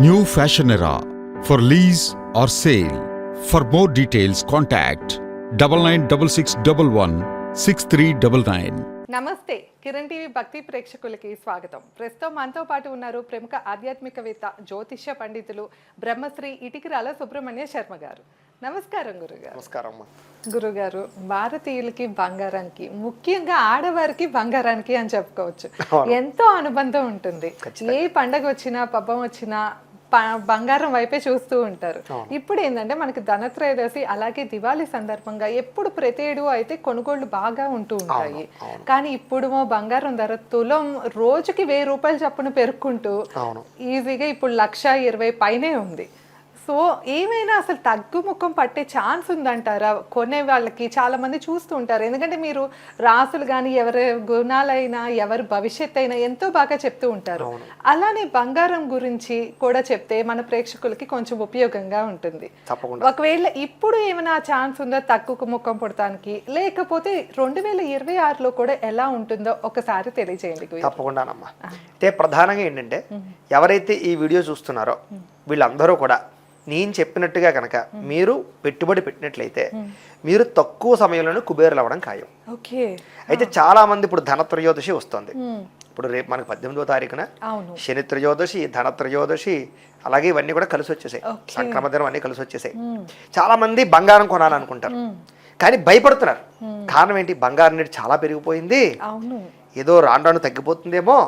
New fashion era for lease or sale. For more details, contact 9966116399. నమస్తే Kiran TV భక్తి ప్రేక్షకులకి స్వాగతం. ప్రస్తుతం మనతో పాటు ఉన్నారు ప్రముఖ ఆధ్యాత్మికవేత్త, జ్యోతిష్య పండితులు బ్రహ్మశ్రీ ఇటికిరాల సుబ్రహ్మణ్య శర్మ గారు. నమస్కారం గురుగారు. నమస్కారం గురుగారు, భారతీయులకి బంగారానికి, ముఖ్యంగా ఆడవారికి బంగారానికి అని చెప్పుకోవచ్చు, ఎంతో అనుబంధం ఉంటుంది. ఏ పండగ వచ్చినా పబ్బం వచ్చినా బంగారం వైపే చూస్తూ ఉంటారు. ఇప్పుడు ఏంటంటే మనకి ధనత్రయోదశి అలాగే దివాళీ సందర్భంగా ఎప్పుడు ప్రతి ఏడు అయితే కొనుగోళ్లు బాగా ఉంటూ ఉంటాయి. కానీ ఇప్పుడు బంగారం ధర తులం రోజుకి 1000 రూపాయలు చప్పున పెరుక్కుంటూ ఈజీగా ఇప్పుడు 1,20,000 పైనే ఉంది. సో ఏమైనా అసలు తగ్గుముఖం పట్టే ఛాన్స్ ఉందంటారా? కొనే వాళ్ళకి చాలా మంది చూస్తూ ఉంటారు, ఎందుకంటే మీరు రాసులు కానీ ఎవరి గుణాలైనా ఎవరి భవిష్యత్ అయినా ఎంతో బాగా చెప్తూ ఉంటారు. అలానే బంగారం గురించి కూడా చెప్తే మన ప్రేక్షకులకి కొంచెం ఉపయోగంగా ఉంటుంది. ఒకవేళ ఇప్పుడు ఏమైనా ఛాన్స్ ఉందో తగ్గుకు ముఖం పడటానికి, లేకపోతే 2026లో కూడా ఎలా ఉంటుందో ఒకసారి తెలియజేయండి. తప్పకుండానమ్మా. అయితే ప్రధానంగా ఏంటంటే ఎవరైతే ఈ వీడియో చూస్తున్నారో వీళ్ళందరూ కూడా నేను చెప్పినట్టుగా కనుక మీరు పెట్టుబడి పెట్టినట్లయితే మీరు తక్కువ సమయంలోనే కుబేరులు అవ్వడం ఖాయం. అయితే చాలా మంది ఇప్పుడు ధనత్రయోదశి వస్తుంది. ఇప్పుడు రేపు మనకు 18వ తారీఖున శని త్రయోదశి, ధనత్రయోదశి, అలాగే ఇవన్నీ కూడా కలిసి వచ్చేసాయి. సంక్రమ దినం అన్నీ కలిసి వచ్చేసాయి. చాలా మంది బంగారం కొనాలనుకుంటారు కానీ భయపడుతున్నారు. కారణం ఏంటి? బంగారం రేటు చాలా పెరిగిపోయింది, ఏదో రాను తగ్గిపోతుందేమో,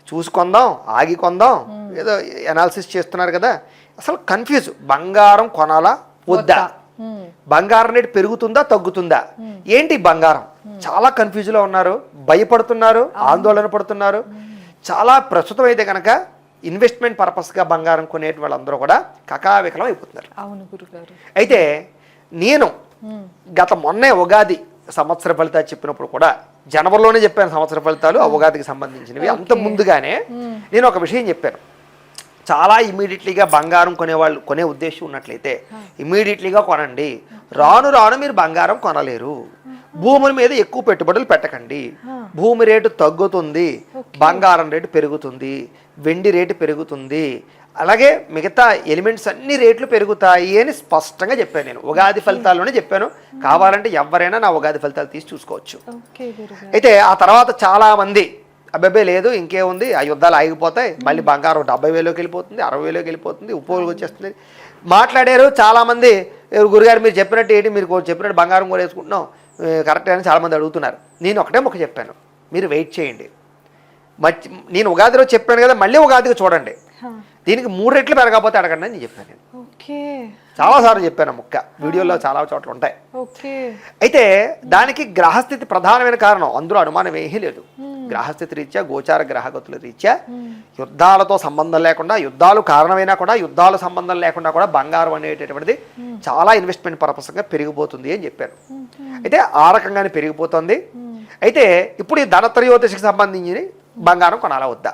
చూసి కొందాం, ఆగి కొందాం, ఏదో అనాలిసిస్ చేస్తున్నారు కదా. అసలు కన్ఫ్యూజ్, బంగారం కొనాలా వద్దా, బంగారం రేటు పెరుగుతుందా తగ్గుతుందా, ఏంటి బంగారం, చాలా కన్ఫ్యూజ్లో ఉన్నారు, భయపడుతున్నారు, ఆందోళన పడుతున్నారు. చాలా ప్రస్తుతం అయితే కనుక ఇన్వెస్ట్మెంట్ పర్పస్గా బంగారం కొనేటి వాళ్ళందరూ కూడా కకావికలం అయిపోతున్నారు. అయితే నేను మొన్నే ఉగాది సంవత్సర ఫలితాలు చెప్పినప్పుడు కూడా జనవరిలోనే చెప్పాను సంవత్సర ఫలితాలు, ఆ ఉగాదికి సంబంధించినవి. అంత ముందుగానే నేను ఒక విషయం చెప్పాను. చాలా ఇమీడియట్లీగా బంగారం కొనే ఉద్దేశం ఉన్నట్లయితే ఇమీడియట్లీగా కొనండి. రాను రాను మీరు బంగారం కొనలేరు. భూముల మీద ఎక్కువ పెట్టుబడులు పెట్టకండి. భూమి రేటు తగ్గుతుంది, బంగారం రేటు పెరుగుతుంది, వెండి రేటు పెరుగుతుంది, అలాగే మిగతా ఎలిమెంట్స్ అన్ని రేట్లు పెరుగుతాయి అని స్పష్టంగా చెప్పాను. నేను ఉగాది ఫలితాల్లోనే చెప్పాను. కావాలంటే ఎవరైనా నా ఉగాది ఫలితాలు తీసి చూసుకోవచ్చు. అయితే ఆ తర్వాత చాలా మంది అబ్బాయి లేదు ఇంకేముంది, ఆ యుద్ధాలు ఆగిపోతాయి, మళ్ళీ బంగారం 70,000లోకి వెళ్ళిపోతుంది, 60,000లోకి వెళ్ళిపోతుంది, ఉప్పోలుకి వచ్చేస్తుంది మాట్లాడారు చాలామంది. గురుగారు మీరు చెప్పినట్టు ఏంటి, మీరు చెప్పినట్టు బంగారం కూడా వేసుకుంటున్నాం కరెక్ట్ అని చాలామంది అడుగుతున్నారు. నేను ఒకటే చెప్పాను, మీరు వెయిట్ చేయండి. నేను ఉగాదిలో చెప్పాను కదా, మళ్ళీ ఉగాదికి చూడండి, దీనికి 3 రెట్లు పెరగకపోతే అడగండి అని చెప్పాను. నేను చాలాసార్లు చెప్పాను, ముక్క వీడియోలో చాలా చోట్ల ఉంటాయి. అయితే దానికి గ్రహస్థితి ప్రధానమైన కారణం, అందులో అనుమానం ఏమీ లేదు. గ్రహస్థితి రీత్యా, గోచార గ్రహగతుల రీత్యా యుద్ధాలతో సంబంధం లేకుండా, యుద్ధాలు కారణమైనా కూడా, యుద్ధాలు సంబంధం లేకుండా కూడా బంగారం అనేటటువంటిది చాలా ఇన్వెస్ట్మెంట్ పర్పస్గా పెరిగిపోతుంది అని చెప్పాను. అయితే ఆ రకంగానే పెరిగిపోతుంది. అయితే ఇప్పుడు ఈ ధనత్రయోదశికి సంబంధించి బంగారం కొనాలా వద్దా?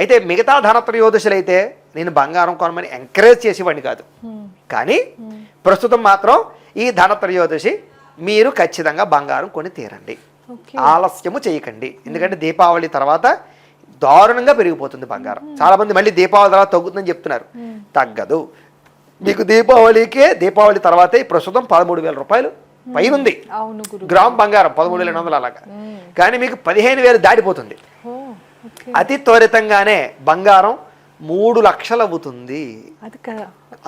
అయితే మిగతా ధనత్రయోదశులు అయితే నేను బంగారం కొనమని ఎంకరేజ్ చేసేవాడిని కాదు. కానీ ప్రస్తుతం మాత్రం ఈ ధనత్రయోదశి మీరు ఖచ్చితంగా బంగారం కొని తీరండి, ఆలస్యము చేయకండి. ఎందుకంటే దీపావళి తర్వాత దారుణంగా పెరిగిపోతుంది బంగారం. చాలా మంది మళ్ళీ దీపావళి తర్వాత తగ్గుతుందని చెప్తున్నారు, తగ్గదు. మీకు దీపావళి తర్వాతే ప్రస్తుతం 13,000 రూపాయలు పైనుంది గ్రామ్ బంగారం, 13,800 అలాగా. కానీ మీకు 15,000 దాటిపోతుంది. అతి త్వరితంగానే బంగారం 3 లక్షలు అవుతుంది.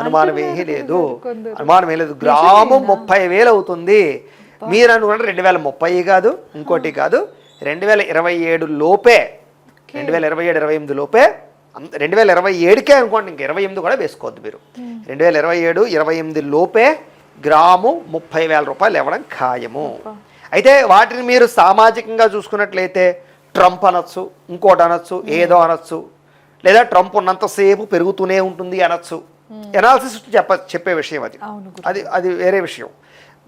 అనుమానం ఏమీ లేదు, అనుమానం ఏం లేదు. గ్రాము 30,000 అవుతుంది. మీరు అనుకుంటే 2030 కాదు, ఇంకోటి కాదు, 2027 లోపే, 2027-28 లోపే, 2027కే అనుకోండి, ఇంక 28 కూడా వేసుకోవద్దు మీరు. 2027-28 లోపే గ్రాము 30,000 రూపాయలు ఇవ్వడం ఖాయము. అయితే వాటిని మీరు సామాజికంగా చూసుకున్నట్లయితే ట్రంప్ అనొచ్చు, ఇంకోటి అనొచ్చు, ఏదో అనొచ్చు, లేదా ట్రంప్ ఉన్నంతసేపు పెరుగుతూనే ఉంటుంది అనొచ్చు. ఎనాలిసిస్ చెప్పే విషయం అది వేరే విషయం.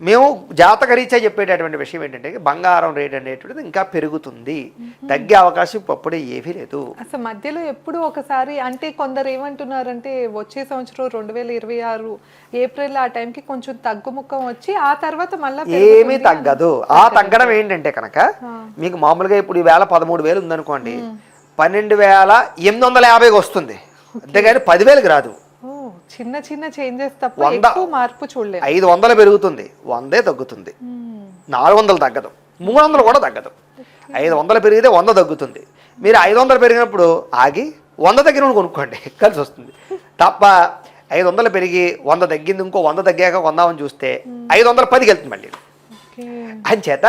మేము జాతక రీత్యా చెప్పేటటువంటి విషయం ఏంటంటే బంగారం రేట్ అనేటువంటిది ఇంకా పెరుగుతుంది, తగ్గే అవకాశం అప్పుడే ఏమీ లేదు. అసలు మధ్యలో ఎప్పుడు ఒకసారి అంటే కొందరు ఏమంటున్నారంటే వచ్చే సంవత్సరం 2026 ఏప్రిల్ ఆ టైంకి కొంచెం తగ్గుముఖం వచ్చి ఆ తర్వాత మళ్ళీ ఏమీ తగ్గదు. ఆ తగ్గడం ఏంటంటే కనుక మీకు మామూలుగా ఇప్పుడు ఈవేళ 13,000 ఉందనుకోండి, 12,850 వస్తుంది. అంతేగాని 10,000కి రాదు. ఓ, చిన్న చిన్న చేంజెస్ తప్ప 100 ఎక్కువ మార్పు చూడలేదు. 500 పెరుగుతుంది, 100 తగ్గుతుంది, 400 తగ్గదు, 300 కూడా తగ్గదు. 500 పెరిగితే 100 తగ్గుతుంది. మీరు 500 పెరిగినప్పుడు ఆగి 100 తగ్గిన కొనుక్కోండి, కలిసి వస్తుంది తప్ప 500 పెరిగి 100 తగ్గింది ఇంకో 100 తగ్గాక కొందామని చూస్తే 510కి వెళ్తుంది మళ్ళీ. అంచేత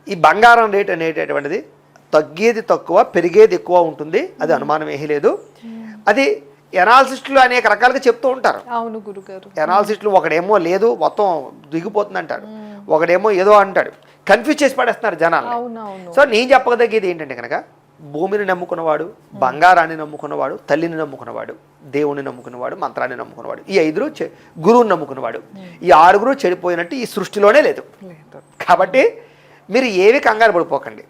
ఈ బంగారం రేట్ అనేటటువంటిది తగ్గేది తక్కువ, పెరిగేది ఎక్కువ ఉంటుంది, అది అనుమానం ఏమీ లేదు. అది ఎనాలిసిస్టులు అనేక రకాలుగా చెప్తూ ఉంటారు. అవును గురుగారు. ఎనాలిసిస్టులు ఒకడేమో లేదు మొత్తం దిగిపోతుంది అంటాడు, ఒకడేమో ఏదో అంటాడు, కన్ఫ్యూజ్ చేసి పడేస్తున్నారు జనాలు. సో నేను చెప్పదగ్గేది ఏంటంటే కనుక భూమిని నమ్ముకున్నవాడు, బంగారాన్ని నమ్ముకున్నవాడు, తల్లిని నమ్ముకున్నవాడు, దేవుని నమ్ముకున్నవాడు, మంత్రాన్ని నమ్ముకున్నవాడు, ఈ 5 గురువుని నమ్ముకున్నవాడు, ఈ 6 చెడిపోయినట్టు ఈ సృష్టిలోనే లేదు. కాబట్టి మీరు ఏవి కంగారు పడిపోకండి.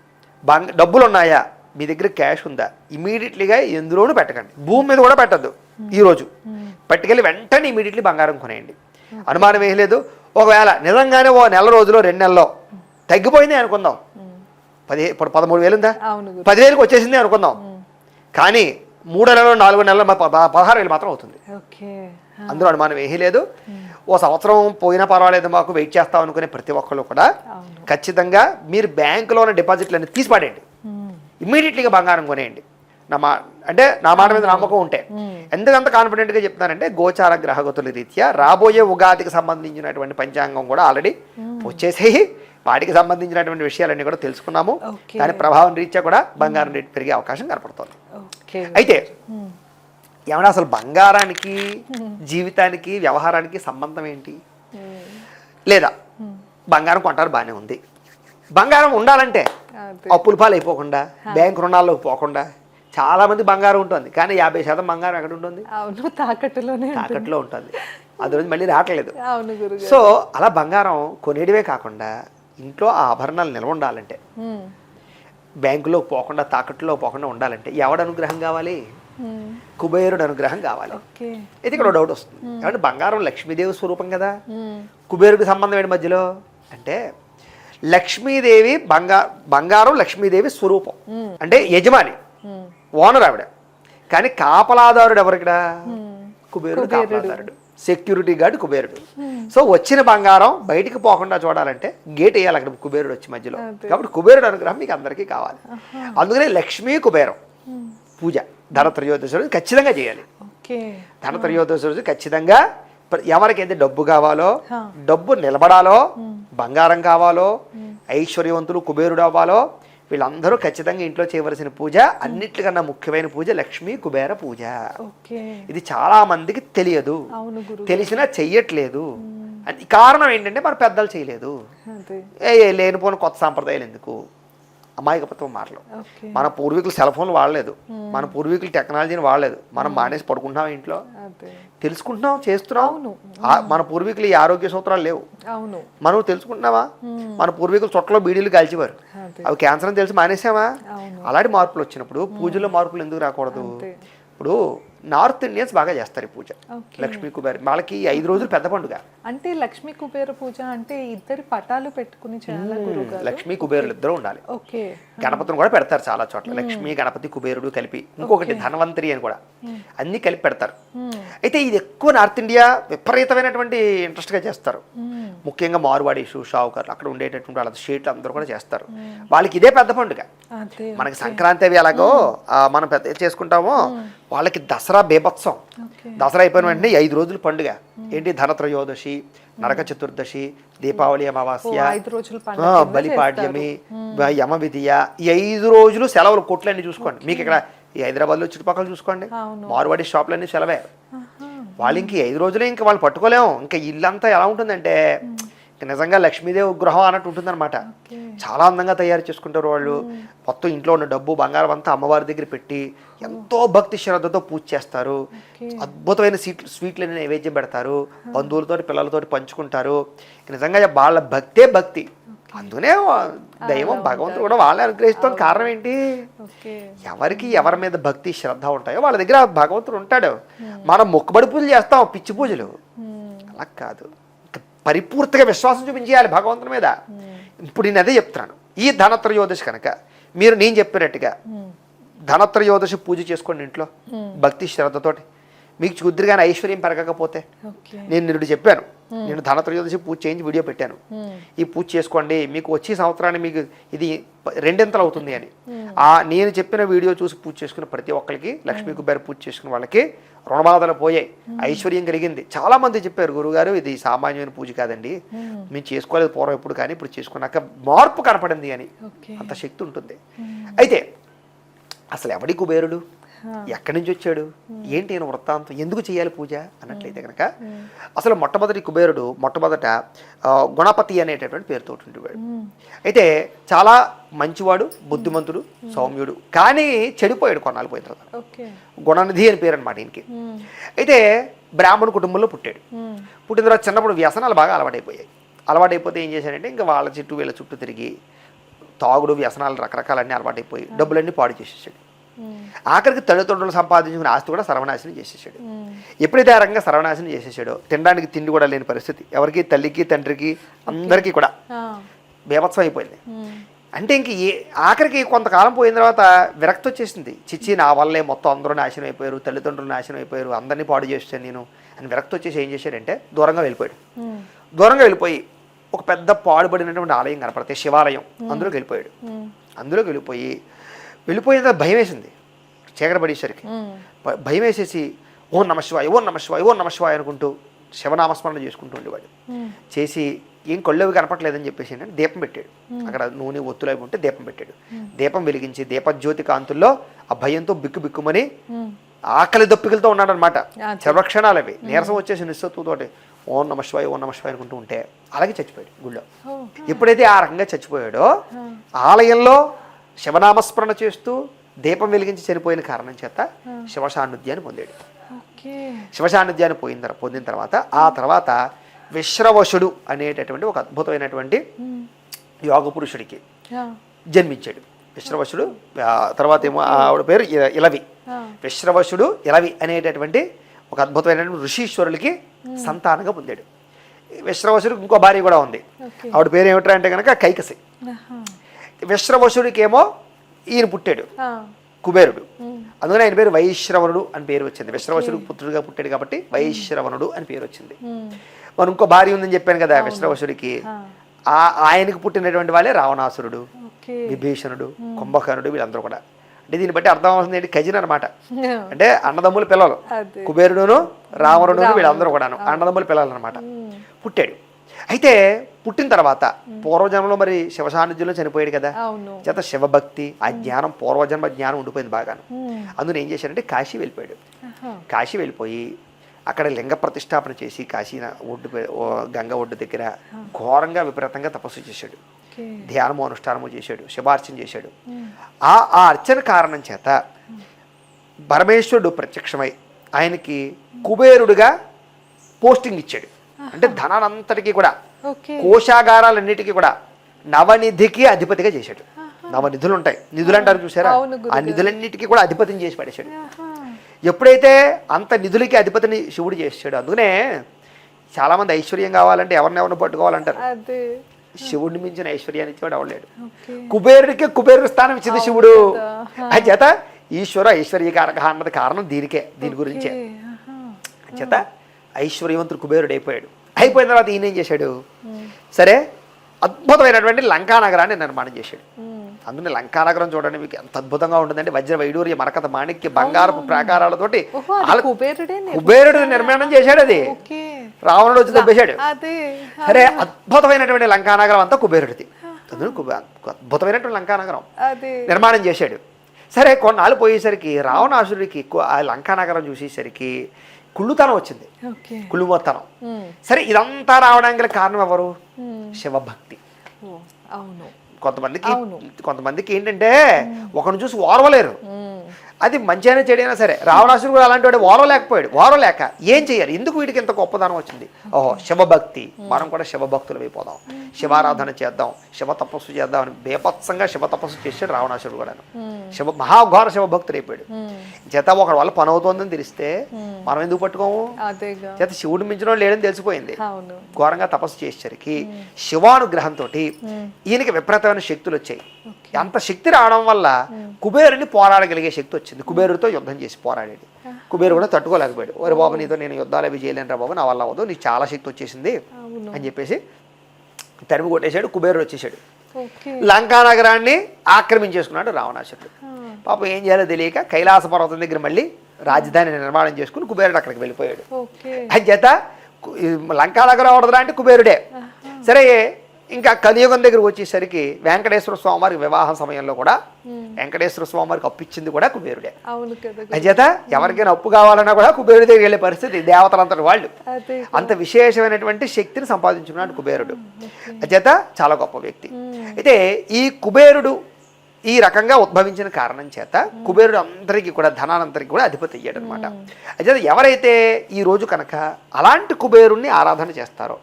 డబ్బులు ఉన్నాయా, మీ దగ్గర క్యాష్ ఉందా, ఇమీడియట్లీగా ఎందులోనూ పెట్టకండి. భూమి మీద కూడా పెట్టద్దు. ఈరోజు పట్టుకెళ్ళి వెంటనే ఇమీడియట్లీ బంగారం కొనేయండి, అనుమానం ఏం లేదు. ఒకవేళ నిజంగానే ఓ నెల రోజులో 2 నెలల్లో తగ్గిపోయింది అనుకుందాం, ఇప్పుడు 13,000 ఉందా, 10,000కి వచ్చేసింది అనుకుందాం, కానీ 3 నెలలు 4 నెలలు 16,000 మాత్రం అవుతుంది. అందులో అనుమానం ఏమీ లేదు. ఓ సంవత్సరం పోయినా పర్వాలేదు మాకు వెయిట్ చేస్తాం అనుకునే ప్రతి ఒక్కళ్ళు కూడా ఖచ్చితంగా మీరు బ్యాంకులో ఉన్న డిపాజిట్లన్నీ తీసి పడేయండి, ఇమ్మీడియట్లీగా బంగారం కొనేయండి. అంటే నా మాట మీద నమ్మకం ఉంటే. ఎందుకంత కాన్ఫిడెంట్గా చెప్తున్నానంటే గోచార గ్రహగతుల రీత్యా రాబోయే ఉగాదికి సంబంధించినటువంటి పంచాంగం కూడా ఆల్రెడీ వచ్చేసేయి, వాటికి సంబంధించినటువంటి విషయాలన్నీ కూడా తెలుసుకున్నాము. దాని ప్రభావం రీత్యా కూడా బంగారం రేటు పెరిగే అవకాశం కనపడుతుంది. అయితే ఏమన్నా అసలు బంగారానికి జీవితానికి వ్యవహారానికి సంబంధం ఏంటి? లేదా బంగారం కొంటారు బాగానే ఉంది, బంగారం ఉండాలంటే అప్పుల పాలు అయిపోకుండా, బ్యాంకు రుణాల్లోకి పోకుండా చాలా మంది బంగారం ఉంటుంది, కానీ 50% బంగారం ఎక్కడ ఉంటుంది? తాకట్టులో ఉంటుంది, అది రోజు మళ్ళీ రావట్లేదు. సో అలా బంగారం కొనేయడమే కాకుండా ఇంట్లో ఆ ఆభరణాలు నిల్వ ఉండాలంటే, బ్యాంకులో పోకుండా తాకట్టులో పోకుండా ఉండాలంటే ఎవడు అనుగ్రహం కావాలి? కుబేరుడు అనుగ్రహం కావాలి. అయితే ఇక్కడ డౌట్ వస్తుంది, కాబట్టి బంగారం లక్ష్మీదేవి స్వరూపం కదా, కుబేరుడికి సంబంధం ఏంటి మధ్యలో అంటే? లక్ష్మీదేవి బంగారం లక్ష్మీదేవి స్వరూపం, అంటే యజమాని, ఓనర్ ఆవిడ, కానీ కాపలాదారుడు ఎవరు ఇక్కడ? కుబేరుడు కాపలాదారుడు, సెక్యూరిటీ గార్డ్ కుబేరుడు. సో వచ్చిన బంగారం బయటికి పోకుండా చూడాలంటే గేట్ వేయాలి అక్కడ కుబేరుడు వచ్చి మధ్యలో. కాబట్టి కుబేరుడు అనుగ్రహం మీకు అందరికీ కావాలి. అందుకనే లక్ష్మీ కుబేరం పూజ ధనత్రయోదశి రోజు ఖచ్చితంగా చేయాలి. ధనత్రయోదశి రోజు ఖచ్చితంగా ఎవరికైతే డబ్బు కావాలో, డబ్బు నిలబడాలో, బంగారం కావాలో, ఐశ్వర్యవంతులు కుబేరుడు అవ్వాలో, వీళ్ళందరూ ఖచ్చితంగా ఇంట్లో చేయవలసిన పూజ, అన్నిటికన్నా ముఖ్యమైన పూజ లక్ష్మీ కుబేర పూజ. ఇది చాలా మందికి తెలియదు, తెలిసినా చెయ్యట్లేదు. కారణం ఏంటంటే మన పెద్దలు చేయలేదు. లేనిపోయిన కొత్త సాంప్రదాయాలు ఎందుకు? అమాయకత్వం మాటలు. మన పూర్వీకులు సెల్ ఫోన్లు వాడలేదు, మన పూర్వీకులు టెక్నాలజీని వాడలేదు, మనం మానేసి పడుకుంటున్నాం ఇంట్లో, తెలుసుకుంటున్నాం, చేస్తున్నాం. మన పూర్వీకులు ఈ ఆరోగ్య సూత్రాలు లేవు, మనం తెలుసుకుంటున్నావా? మన పూర్వీకులు చొట్టలో బీడీలు కాల్చేవారు, అవి క్యాన్సర్ అని తెలిసి మానేసామా? అలాంటి మార్పులు వచ్చినప్పుడు పూజలో మార్పులు ఎందుకు రాకూడదు? ఇప్పుడు నార్త్ ఇండియన్స్ బాగా చేస్తారు ఈ పూజ, లక్ష్మీ కుబేర. వాళ్ళకి 5 రోజులు పెద్ద పండుగ. అంటే లక్ష్మీ కుబేర పూజ అంటే ఇద్దరి పటాలు పెట్టుకుని లక్ష్మీ కుబేరులు ఇద్దరు ఉండాలి. గణపతిని కూడా పెడతారు చాలా చోట్ల, లక్ష్మీ గణపతి కుబేరుడు కలిపి. ఇంకొకటి ధన్వంతరి అని కూడా, అన్ని కలిపి పెడతారు. అయితే ఇది ఎక్కువ నార్త్ ఇండియా విపరీతమైనటువంటి ఇంట్రెస్ట్ గా చేస్తారు. ముఖ్యంగా మార్వాడీసు, షావుకారులు అక్కడ ఉండేటటువంటి వాళ్ళ స్టేట్లు అందరూ కూడా చేస్తారు. వాళ్ళకి ఇదే పెద్ద పండుగ. మనకి సంక్రాంతి అవి ఎలాగో మనం పెద్ద చేసుకుంటామో, వాళ్ళకి దసరా బేభత్సం. దసరా అయిపోయిన వెంటనే 5 రోజులు పండుగ. ఏంటి? ధనత్రయోదశి, నరక చతుర్దశి, దీపావళి అమావాస్య, బలిపాడ్యమి, యమ విధియ, ఈ 5 రోజులు సెలవులు. కొట్లన్నీ చూసుకోండి, మీకు ఇక్కడ ఈ హైదరాబాద్లో చుట్టుపక్కల చూసుకోండి, మార్వాడి షాపులన్నీ సెలవే. వాళ్ళు ఇంక 5 రోజులే ఇంకా వాళ్ళు పట్టుకోలేము. ఇంకా ఇల్లంతా ఎలా ఉంటుందంటే నిజంగా లక్ష్మీదేవి గృహం అన్నట్టు ఉంటుందన్నమాట. చాలా అందంగా తయారు చేసుకుంటారు వాళ్ళు. మొత్తం ఇంట్లో ఉన్న డబ్బు బంగారం అంతా అమ్మవారి దగ్గర పెట్టి ఎంతో భక్తి శ్రద్ధతో పూజ చేస్తారు. అద్భుతమైన స్వీట్లని నైవేద్యం పెడతారు, బంధువులతోటి పిల్లలతోటి పంచుకుంటారు. నిజంగా వాళ్ళ భక్తే భక్తి. అందుకనే దైవం భగవంతుడు కూడా వాళ్ళని అనుగ్రహిస్తాం. కారణం ఏంటి? ఎవరికి ఎవరి మీద భక్తి శ్రద్ధ ఉంటాయో వాళ్ళ దగ్గర భగవంతుడు ఉంటాడు. మనం మొక్కుబడి పూజలు చేస్తాం, పిచ్చి పూజలు. అలా కాదు, పరిపూర్తిగా విశ్వాసం చూపించేయాలి భగవంతుని మీద. ఇప్పుడు నేను అదే చెప్తున్నాను. ఈ ధనత్రయోదశి కనుక మీరు నేను చెప్పినట్టుగా ధనత్రయోదశి పూజ చేసుకోండి ఇంట్లో భక్తి శ్రద్ధతోటి. మీకు కుదిరిగానే ఐశ్వర్యం పెరగకపోతే నేను నిరుడు చెప్పాను, నేను ధనత్రయోదశి పూజ చేయించి వీడియో పెట్టాను, ఈ పూజ చేసుకోండి మీకు వచ్చే సంవత్సరాన్ని మీకు ఇది 2 అవుతుంది అని. నేను చెప్పిన వీడియో చూసి పూజ చేసుకున్న ప్రతి ఒక్కరికి, లక్ష్మీ కుబేర పూజ చేసుకున్న వాళ్ళకి రుణబాధలు పోయాయి, ఐశ్వర్యం కలిగింది. చాలా మంది చెప్పారు, గురుగారు ఇది సామాన్యమైన పూజ కాదండి, మేము చేసుకోలేదు పూర్వం ఎప్పుడు, కానీ ఇప్పుడు చేసుకున్నాక మార్పు కనపడింది అని. అంత శక్తి ఉంటుంది. అయితే అసలు ఎవడి కుబేరుడు, ఎక్కడి నుంచి వచ్చాడు, ఏంటి ఆయన వృత్తాంతం, ఎందుకు చేయాలి పూజ అన్నట్లయితే కనుక అసలు మొట్టమొదటి కుబేరుడు మొట్టమొదట గుణపతి అనేటటువంటి పేరుతో ఉండేవాడు. అయితే చాలా మంచివాడు, బుద్ధిమంతుడు, సౌమ్యుడు, కానీ చెడిపోయాడు కొన్నాళ్ళు పోయిన తర్వాత. గుణనిధి అని పేరు అనమాట ఈయనకి. అయితే బ్రాహ్మణ కుటుంబంలో పుట్టాడు. పుట్టిన తర్వాత చిన్నప్పుడు వ్యసనాలు బాగా అలవాటైపోతే ఏం చేశాడంటే ఇంకా వాళ్ళ చుట్టూ వీళ్ళ చుట్టూ తిరిగి తాగుడు, వ్యసనాలు రకరకాలన్నీ అలవాటైపోయి డబ్బులన్నీ పాడు చేసేసాడు. ఆఖరికి తల్లిదండ్రులు సంపాదించుకున్న ఆస్తి కూడా సర్వనాశనం చేసేసాడు. ఎప్పుడైతే ఆ రకంగా సర్వనాశనం చేసేసాడో తినడానికి తిండి కూడా లేని పరిస్థితి, ఎవరికి, తల్లికి తండ్రికి అందరికీ కూడా బీభత్సం అయిపోయింది. అంటే ఇంక ఆఖరికి కొంతకాలం పోయిన తర్వాత విరక్తి వచ్చేసింది. చిచ్చి నా వల్లే మొత్తం అందరూ నాశనం అయిపోయారు, తల్లిదండ్రులు నాశనం అయిపోయారు, అందరినీ పాడు చేస్తాను నేను అని విరక్తి వచ్చేసి ఏం చేశాడంటే దూరంగా వెళ్ళిపోయాడు. దూరంగా వెళ్ళిపోయి ఒక పెద్ద పాడుబడినటువంటి ఆలయం కనపడితే శివాలయం, అందులోకి వెళ్ళిపోయాడు. అందులోకి వెళ్ళిపోయిన తర్వాత భయం వేసింది. చీకటి పడేసరికి భయం వేసేసి ఓం నమ శివాయ, ఓం నమ శివాయ, ఓం నమ శివాయ అనుకుంటూ శివనామస్మరణ చేసుకుంటూ ఉండేవాడు. చేసి ఏం కళ్ళవి కనపట్లేదని చెప్పేసి ఏంటంటే దీపం పెట్టాడు. అక్కడ నూనె ఒత్తులు అవి ఉంటే దీపం పెట్టాడు. దీపం వెలిగించి దీపజ్యోతి కాంతుల్లో ఆ భయంతో బిక్కుమని ఆకలి దప్పికలతో ఉన్నాడు అనమాట. చర్వక్షణాలు అవి నీరసం వచ్చేసి నిస్సత్తుతోటి ఓం నమ శివాయ, ఓం నమ శివాయ అనుకుంటూ ఉంటే అలాగే చచ్చిపోయాడు గుళ్ళో. ఎప్పుడైతే ఆ రకంగా చచ్చిపోయాడో ఆలయంలో శివనామస్మరణ చేస్తూ దీపం వెలిగించి చనిపోయిన కారణం చేత శివసాన్నిధ్యాన్ని పొందాడు. శివసాన్నిధ్యాన్ని పొందిన తర్వాత ఆ తర్వాత విశ్రవసుడు అనేటటువంటి ఒక అద్భుతమైనటువంటి యోగ పురుషుడికి జన్మించాడు. విశ్రవసుడు తర్వాత ఏమో ఆవిడ పేరు ఇలవి. విశ్రవసుడు ఇలవి అనేటటువంటి ఒక అద్భుతమైనటువంటి ఋషీశ్వరులకి సంతానంగా పొందాడు. విశ్రవసుడికి ఇంకో భార్య కూడా ఉంది. ఆవిడ పేరు ఏమిటంటే అంటే కనుక కైకసి. విశ్రవసుడికేమో ఈయన పుట్టాడు కుబేరుడు, అందుకని ఆయన పేరు వైశ్రవణుడు అని పేరు వచ్చింది. విశ్రవసుడికి పుత్రుడిగా పుట్టాడు కాబట్టి వైశ్రవణుడు అని పేరు వచ్చింది. మరి ఇంకో భార్య ఉందని చెప్పాను కదా విశ్రవసుడికి, ఆయనకు పుట్టినటువంటి వాళ్ళే రావణాసురుడు, విభీషణుడు, కుంభకర్ణుడు, వీళ్ళందరూ కూడా. అంటే దీన్ని బట్టి అర్థం అవుతుంది ఏంటి, కజిన్ అనమాట. అంటే అన్నదమ్ముల పిల్లలు, కుబేరుడును రావణుడును వీళ్ళందరూ కూడాను అన్నదమ్ముల పిల్లలు అనమాట. పుట్టాడు. అయితే పుట్టిన తర్వాత పూర్వజన్మలో మరి శివ సాన్నిధ్యంలో చనిపోయాడు కదా, చేత శివభక్తి ఆ జ్ఞానం పూర్వజన్మ జ్ఞానం ఉండిపోయింది బాగాను. అందులో ఏం చేశాడంటే కాశీ వెళ్ళిపోయాడు. కాశీ వెళ్ళిపోయి అక్కడ లింగ ప్రతిష్టాపన చేసి కాశీ ఒడ్డు గంగ ఒడ్డు దగ్గర ఘోరంగా విపరీతంగా తపస్సు చేశాడు. ధ్యానము అనుష్ఠానము చేశాడు, శివార్చన చేశాడు. ఆ అర్చన కారణం చేత పరమేశ్వరుడు ప్రత్యక్షమై ఆయనకి కుబేరుడుగా పోస్టింగ్ ఇచ్చాడు. అంటే ధనానంతటికీ కూడా కోశాగారాలన్నిటికీ కూడా నవనిధికి అధిపతిగా చేశాడు. నవనిధులు ఉంటాయి, నిధులు అంటారు చూసారా, ఆ నిధులన్నిటికీ కూడా అధిపతిని చేసి పడేశాడు. ఎప్పుడైతే అంత నిధులకి అధిపతిని శివుడు చేసాడు, అందుకనే చాలా మంది ఐశ్వర్యం కావాలంటే ఎవరినెవరిని పట్టుకోవాలంటారు. శివుడిని మించిన ఐశ్వర్యాన్ని ఇచ్చేవాడు అవలేడు. కుబేరుడికి కుబేరుడు స్థానం ఇచ్చింది శివుడు. చేత ఈశ్వర ఐశ్వర్యకారక అన్నది కారణం దీనికే, దీని గురించే. చేత ఐశ్వర్యవంతుడు కుబేరుడు అయిపోయిన తర్వాత ఈయన ఏం చేశాడు, సరే అద్భుతమైనటువంటి లంకా నగరాన్ని నిర్మాణం చేశాడు. అందుకని లంకా నగరం చూడండి మీకు ఎంత అద్భుతంగా ఉంటుందండి. వజ్ర వైడూర్య మరకత మాణిక్య బంగారపు ప్రాకారాలతోటి కుబేరుడు నిర్మాణం చేశాడు. అది రావణుడు వచ్చి దెబ్బేశాడు. సరే అద్భుతమైనటువంటి లంకా నగరం అంతా కుబేరుడిది. అద్భుతమైనటువంటి లంకా నగరం నిర్మాణం చేశాడు. సరే కొన్నాళ్ళు పోయేసరికి రావణాసురుడికి ఆ లంకా నగరం చూసేసరికి కుళ్ళుతనం వచ్చింది, కుళ్ళుమతనం. సరే ఇదంతా రావడానికి గల కారణం ఎవరు, శివభక్తి. కొంతమందికి ఏంటంటే ఒకరిని చూసి ఓర్వలేరు, అది మంచిగానే చెడైనా సరే. రావణాసురుడు కూడా అలాంటి వాడు ఓర్వలేక ఏం చేయాలి, ఎందుకు వీటికి ఇంత గొప్పదనం వచ్చింది, ఓహో శివభక్తి, మనం కూడా శివభక్తులు అయిపోదాం, శివారాధన చేద్దాం, శివ తపస్సు చేద్దాం అని బేపత్సంగా శివ తపస్సు చేసాడు రావణాసురుడు కూడా. మహాఘోర శివభక్తులు అయిపోయాడు. చేత ఒకటి వల్ల పని అవుతోందని తెలిస్తే మనం ఎందుకు పట్టుకోము, చేత శివుడు మించిన లేడని తెలిసిపోయింది. ఘోరంగా తపస్సు చేసేసరికి శివానుగ్రహంతో ఈయనకి విపరీతమైన శక్తులు వచ్చాయి. అంత శక్తి రావడం వల్ల కుబేరుని పోరాడగలిగే శక్తి వచ్చింది. కుబేరుడితో యుద్ధం చేసి పోరాడేది. కుబేరు కూడా తట్టుకోలేకపోయాడు. ఒరే బాబు, నీతో నేను యుద్ధాలు అవి చేయలేను రా బాబు, నా వల్ల అవ్వదు, నీకు చాలా శక్తి వచ్చేసింది అని చెప్పేసి తరిమి కొట్టేశాడు. కుబేరుడు వచ్చేసాడు. లంకా నగరాన్ని ఆక్రమించేసుకున్నాడు రావణాసురుడు. పాపం ఏం చేయాలో తెలియక కైలాస పర్వతం దగ్గర మళ్ళీ రాజధాని నిర్మాణం చేసుకుని కుబేరుడు అక్కడికి వెళ్ళిపోయాడు. అని చేత లంకా నగరం అవడదురా అంటే కుబేరుడే. సరే, ఇంకా కలియుగం దగ్గరకు వచ్చేసరికి వెంకటేశ్వర స్వామివారికి వివాహం సమయంలో కూడా వెంకటేశ్వర స్వామివారికి అప్పు ఇచ్చింది కూడా కుబేరుడే. అంచేత ఎవరికైనా అప్పు కావాలన్నా కూడా కుబేరుడి దగ్గర వెళ్ళే పరిస్థితి దేవతలంతటి వాళ్ళు. అంత విశేషమైనటువంటి శక్తిని సంపాదించుకున్నాడు కుబేరుడు. అంచేత చాలా గొప్ప వ్యక్తి. అయితే ఈ కుబేరుడు ఈ రకంగా ఉద్భవించిన కారణం చేత కుబేరుడు అందరికీ కూడా ధనానంతరికి కూడా అధిపతి అయ్యాడు అనమాట. అయితే ఎవరైతే ఈ రోజు కనుక అలాంటి కుబేరుణ్ణి ఆరాధన చేస్తారో,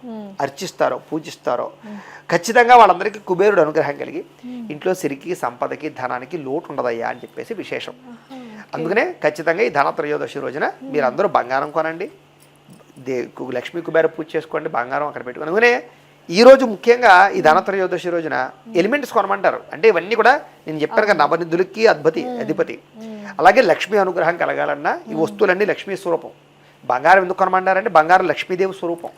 అర్చిస్తారో, పూజిస్తారో, ఖచ్చితంగా వాళ్ళందరికీ కుబేరుడు అనుగ్రహం కలిగి ఇంట్లో సిరికి, సంపదకి, ధనానికి లోటు ఉండదయ్యా అని చెప్పేసి విశేషం. అందుకనే ఖచ్చితంగా ఈ ధనత్రయోదశి రోజున మీరందరూ బంగారం కొనండి, లక్ష్మీ కుబేర పూజ చేసుకోండి, బంగారం అక్కడ పెట్టుకుని. అందుకనే ఈ రోజు ముఖ్యంగా ఈ ధనత్రయోదశి రోజున ఎలిమెంట్స్ కొనమంటారు. అంటే ఇవన్నీ కూడా నేను చెప్పాను కదా, నవనిధులకి అధిపతి. అలాగే లక్ష్మీ అనుగ్రహం కలగాలన్నా ఈ వస్తువులన్నీ లక్ష్మీ స్వరూపం. బంగారం ఎందుకు కొనమంటారంటే బంగారం లక్ష్మీదేవి స్వరూపం.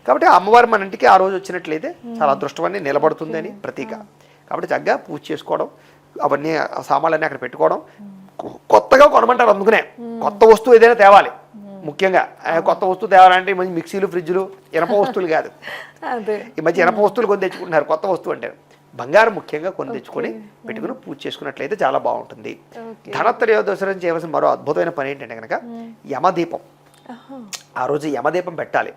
కాబట్టి అమ్మవారు మన ఇంటికి ఆ రోజు వచ్చినట్లయితే చాలా అదృష్టమని నిలబడుతుంది అని ప్రతీక. కాబట్టి చక్కగా పూజ చేసుకోవడం, అవన్నీ సామాన్లన్నీ అక్కడ పెట్టుకోవడం, కొత్తగా కొనమంటారు. అందుకనే కొత్త వస్తువు ఏదైనా తేవాలి. ముఖ్యంగా కొత్త వస్తువు తేవాలంటే మంచి మిక్సీలు, ఫ్రిడ్జ్లు, ఇనప వస్తువులు కాదు. ఈ మధ్య ఇనప వస్తువులు కొని తెచ్చుకుంటున్నారు. కొత్త వస్తువు అంటే బంగారం ముఖ్యంగా కొని తెచ్చుకొని పెట్టుకుని పూజ చేసుకున్నట్లయితే చాలా బాగుంటుంది. ధనత్రయోదశి రోజు చేయవలసిన మరో అద్భుతమైన పని ఏంటంటే కనుక యమదీపం. ఆ రోజు యమదీపం పెట్టాలి.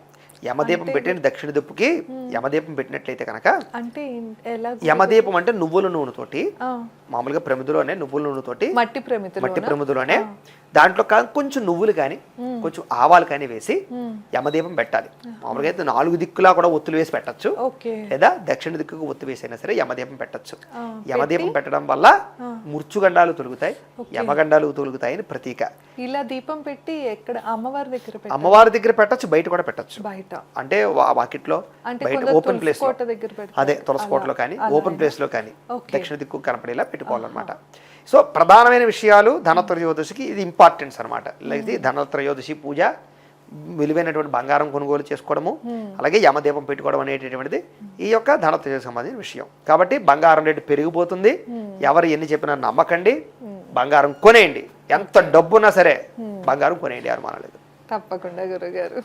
యమదీపం పెట్టిన దక్షిణ దిప్పుకి యమదీపం పెట్టినట్లయితే కనుక, యమదీపం అంటే నువ్వుల నూనెతోటి, మామూలుగా ప్రమిదిలోనే నువ్వుల నూనెతోటి, మట్టి ప్రమిదిలోనే దాంట్లో కొంచెం నువ్వులు కానీ కొంచెం ఆవాలు కానీ వేసి యమదీపం పెట్టాలి. మామూలుగా అయితే 4 దిక్కులా కూడా ఒత్తులు వేసి పెట్టచ్చు, లేదా దక్షిణ దిక్కుకు ఒత్తు వేసైనా సరే యమదీపం పెట్టచ్చు. యమదీపం పెట్టడం వల్ల మృత్యుగండాలు తొలుగుతాయి, యమగండాలు తొలుగుతాయని ప్రతీక. ఇలా దీపం పెట్టి ఎక్కడ అమ్మవారి దగ్గర పెట్టచ్చు, బయట కూడా పెట్టచ్చు. అంటే వాకిట్లో, బయట ఓపెన్ ప్లేస్, అదే తులసి కోటలో కానీ ఓపెన్ ప్లేస్ లో కానీ దక్షిణ దిక్కు కనపడేలా పెట్టుకోవాలన్నమాట. సో ప్రధానమైన విషయాలు ధనత్రయోదశికి ఇది ఇంపార్టెన్స్ అనమాట. ఇది ధనత్రయోదశి పూజ, విలువైనటువంటి బంగారం కొనుగోలు చేసుకోవడము, అలాగే యమదీపం పెట్టుకోవడం అనేటటువంటిది ఈ యొక్క ధనత్రయోదశికి సంబంధించిన విషయం. కాబట్టి బంగారం రేటు పెరిగిపోతుంది. ఎవరు ఎన్ని చెప్పినా నమ్మకండి, బంగారం కొనేయండి. ఎంత డబ్బున్నా సరే బంగారం కొనేయండి, అనుమానం లేదు. తప్పకుండా గురుగారు.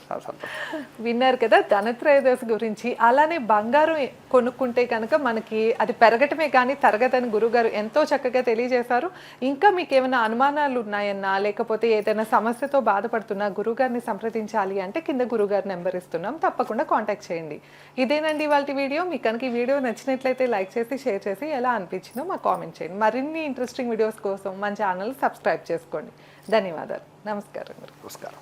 విన్నారు కదా ధనత్రయోదశి గురించి. అలానే బంగారం కొనుక్కుంటే కనుక మనకి అది పెరగటమే కానీ తరగదని గురుగారు ఎంతో చక్కగా తెలియజేశారు. ఇంకా మీకు ఏమైనా అనుమానాలు ఉన్నాయన్నా, లేకపోతే ఏదైనా సమస్యతో బాధపడుతున్నా గురుగారిని సంప్రదించాలి అంటే కింద గురుగారి నెంబర్ ఇస్తున్నాం, తప్పకుండా కాంటాక్ట్ చేయండి. ఇదేనండి ఇవాళ వీడియో. మీకు కనుక ఈ వీడియో నచ్చినట్లయితే లైక్ చేసి, షేర్ చేసి, ఎలా అనిపించిందో మాకు కామెంట్ చేయండి. మరిన్ని ఇంట్రెస్టింగ్ వీడియోస్ కోసం మన ఛానల్ సబ్స్క్రైబ్ చేసుకోండి. ధన్యవాదాలు. నమస్కారం. నమస్కారం.